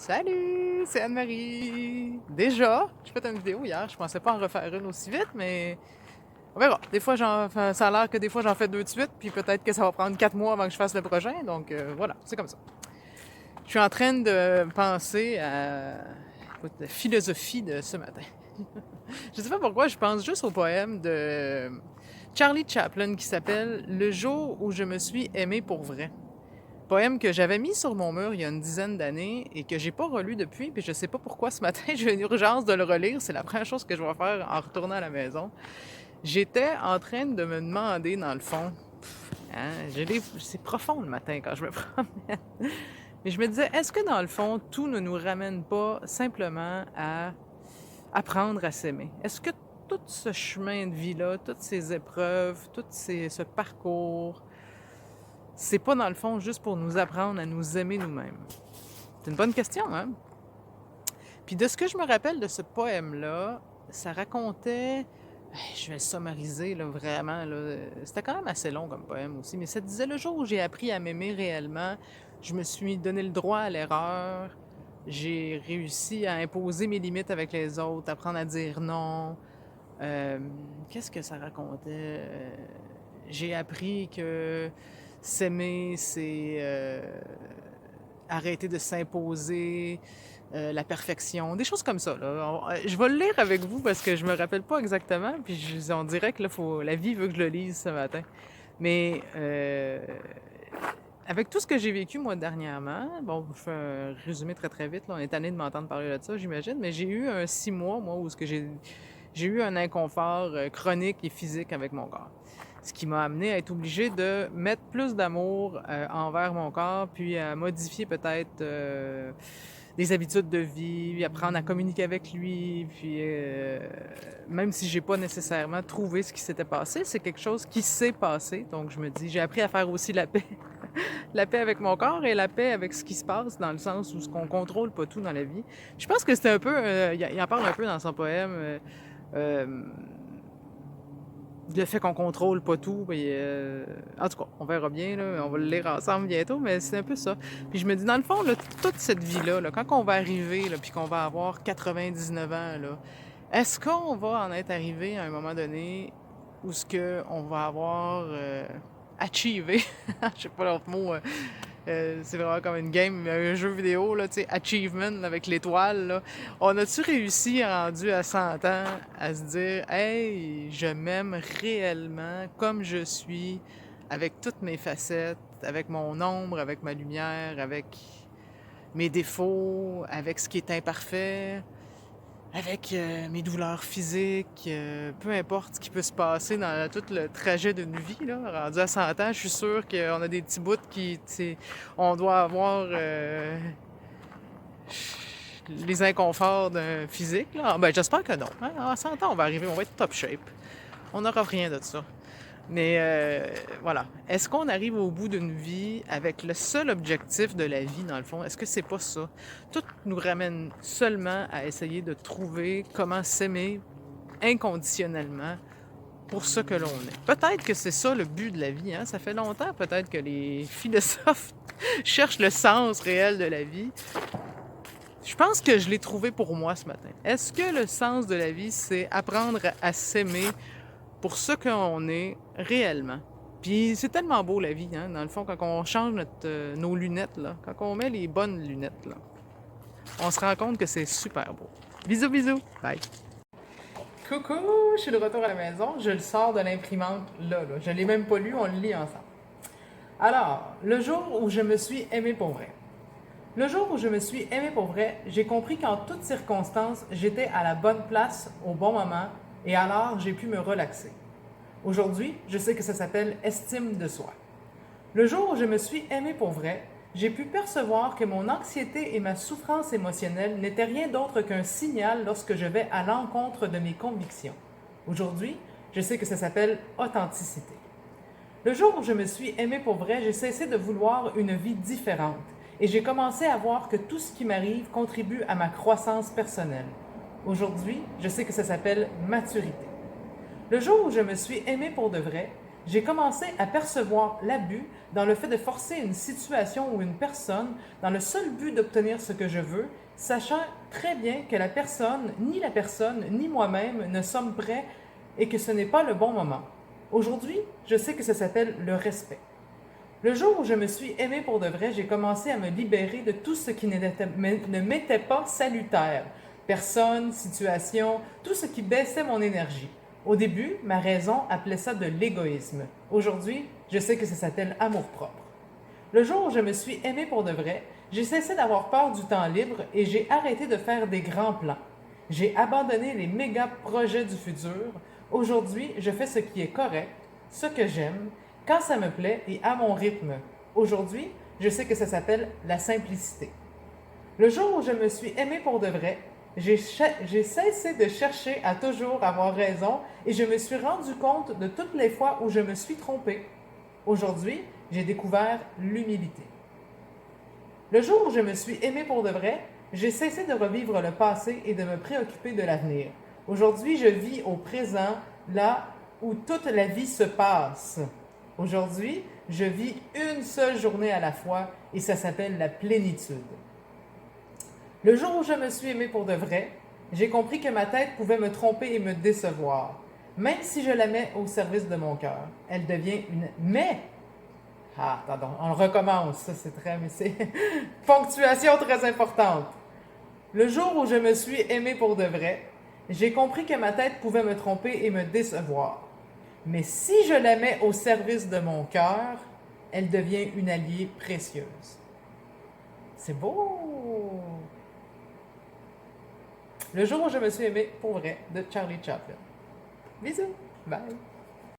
Salut, c'est Anne-Marie. Déjà, j'ai fait une vidéo hier, je pensais pas en refaire une aussi vite, mais on verra. Des fois, ça a l'air que des fois j'en fais deux de suite, puis peut-être que ça va prendre 4 mois avant que je fasse le prochain, donc voilà, c'est comme ça. Je suis en train de penser à écoute, la philosophie de ce matin. Je sais pas pourquoi, je pense juste au poème de Charlie Chaplin qui s'appelle Le jour où je me suis aimé pour vrai. Poème que j'avais mis sur mon mur il y a une dizaine d'années et que j'ai pas relu depuis, puis je sais pas pourquoi ce matin j'ai une urgence de le relire, c'est la première chose que je vais faire en retournant à la maison. J'étais en train de me demander dans le fond, hein, c'est profond le matin quand je me promène, mais je me disais, est-ce que dans le fond, tout ne nous ramène pas simplement à apprendre à s'aimer? Est-ce que tout ce chemin de vie-là, toutes ces épreuves, ce parcours, c'est pas dans le fond juste pour nous apprendre à nous aimer nous-mêmes? C'est une bonne question, hein? Puis de ce que je me rappelle de ce poème-là, ça racontait, je vais le summariser là, vraiment, là, c'était quand même assez long comme poème aussi, mais ça disait le jour où j'ai appris à m'aimer réellement, je me suis donné le droit à l'erreur, j'ai réussi à imposer mes limites avec les autres, apprendre à dire non. Euh, Qu'est-ce que ça racontait? J'ai appris que s'aimer, c'est arrêter de s'imposer la perfection, des choses comme ça. Là. Je vais le lire avec vous parce que je me rappelle pas exactement, puis on dirait que là, la vie veut que je le lise ce matin. Mais avec tout ce que j'ai vécu moi dernièrement, bon, je fais un résumé très très vite, là, on est tanné de m'entendre parler de ça, j'imagine, mais j'ai eu un 6 mois, moi, où j'ai eu un inconfort chronique et physique avec mon corps. Ce qui m'a amené à être obligé de mettre plus d'amour envers mon corps, puis à modifier peut-être des habitudes de vie, puis apprendre à communiquer avec lui, puis même si j'ai pas nécessairement trouvé ce qui s'était passé, c'est quelque chose qui s'est passé. Donc je me dis, j'ai appris à faire aussi la paix, la paix avec mon corps et la paix avec ce qui se passe, dans le sens où ce qu'on contrôle pas tout dans la vie. Je pense que c'était un peu, il en parle un peu dans son poème. Euh, le fait qu'on contrôle pas tout, en tout cas, on verra bien, là, on va le lire ensemble bientôt, mais c'est un peu ça. Puis je me dis, dans le fond, là, toute cette vie-là, là, quand on va arriver, là, puis qu'on va avoir 99 ans, là, est-ce qu'on va en être arrivé à un moment donné où ce que on va avoir achievé, je sais pas l'autre mot, c'est vraiment comme une game, un jeu vidéo, là, tu sais, achievement là, avec l'étoile. Là. On a-tu réussi, rendu à 100 ans, à se dire, hey, je m'aime réellement comme je suis, avec toutes mes facettes, avec mon ombre, avec ma lumière, avec mes défauts, avec ce qui est imparfait, avec mes douleurs physiques, peu importe ce qui peut se passer dans tout le trajet d'une vie, là, rendu à 100 ans, je suis sûre qu'on a des petits bouts qui, tu sais, on doit avoir les inconforts d'un physique, là. Ben, j'espère que non. Hein. À 100 ans, on va arriver, on va être top shape. On n'aura rien de ça. Mais voilà. Est-ce qu'on arrive au bout d'une vie avec le seul objectif de la vie, dans le fond? Est-ce que c'est pas ça? Tout nous ramène seulement à essayer de trouver comment s'aimer inconditionnellement pour ce que l'on est. Peut-être que c'est ça le but de la vie. Hein? Ça fait longtemps peut-être que les philosophes cherchent le sens réel de la vie. Je pense que je l'ai trouvé pour moi ce matin. Est-ce que le sens de la vie, c'est apprendre à s'aimer pour ce qu'on est réellement? Puis c'est tellement beau la vie, hein? Dans le fond, quand on change nos lunettes, là, quand on met les bonnes lunettes, là, on se rend compte que c'est super beau. Bisous, bisous! Bye! Coucou! Je suis de retour à la maison. Je le sors de l'imprimante là. Je l'ai même pas lu, on le lit ensemble. Alors, le jour où je me suis aimé pour vrai. Le jour où je me suis aimé pour vrai, j'ai compris qu'en toutes circonstances, j'étais à la bonne place au bon moment et alors j'ai pu me relaxer. Aujourd'hui, je sais que ça s'appelle estime de soi. Le jour où je me suis aimé pour vrai, j'ai pu percevoir que mon anxiété et ma souffrance émotionnelle n'étaient rien d'autre qu'un signal lorsque je vais à l'encontre de mes convictions. Aujourd'hui, je sais que ça s'appelle authenticité. Le jour où je me suis aimé pour vrai, j'ai cessé de vouloir une vie différente et j'ai commencé à voir que tout ce qui m'arrive contribue à ma croissance personnelle. Aujourd'hui, je sais que ça s'appelle maturité. Le jour où je me suis aimé pour de vrai, j'ai commencé à percevoir l'abus dans le fait de forcer une situation ou une personne dans le seul but d'obtenir ce que je veux, sachant très bien que la personne, ni moi-même ne sommes prêts et que ce n'est pas le bon moment. Aujourd'hui, je sais que ça s'appelle le respect. Le jour où je me suis aimée pour de vrai, j'ai commencé à me libérer de tout ce qui ne m'était pas salutaire. Personne, situation, tout ce qui baissait mon énergie. Au début, ma raison appelait ça de l'égoïsme. Aujourd'hui, je sais que ça s'appelle amour-propre. Le jour où je me suis aimée pour de vrai, j'ai cessé d'avoir peur du temps libre et j'ai arrêté de faire des grands plans. J'ai abandonné les méga projets du futur. Aujourd'hui, je fais ce qui est correct, ce que j'aime, quand ça me plaît et à mon rythme. Aujourd'hui, je sais que ça s'appelle la simplicité. Le jour où je me suis aimée pour de vrai, j'ai cessé de chercher à toujours avoir raison et je me suis rendu compte de toutes les fois où je me suis trompée. Aujourd'hui, j'ai découvert l'humilité. Le jour où je me suis aimée pour de vrai, j'ai cessé de revivre le passé et de me préoccuper de l'avenir. Aujourd'hui, je vis au présent, là où toute la vie se passe. Aujourd'hui, je vis une seule journée à la fois et ça s'appelle la plénitude. Le jour où je me suis aimée pour de vrai, j'ai compris que ma tête pouvait me tromper et me décevoir. Même si je la mets au service de mon cœur, elle devient une... Mais pardon, on recommence, ça c'est très... Mais c'est ponctuation très importante. Le jour où je me suis aimée pour de vrai, j'ai compris que ma tête pouvait me tromper et me décevoir. Mais si je la mets au service de mon cœur, elle devient une alliée précieuse. C'est beau! Le jour où je me suis aimée pour vrai, de Charlie Chaplin. Bisous! Bye!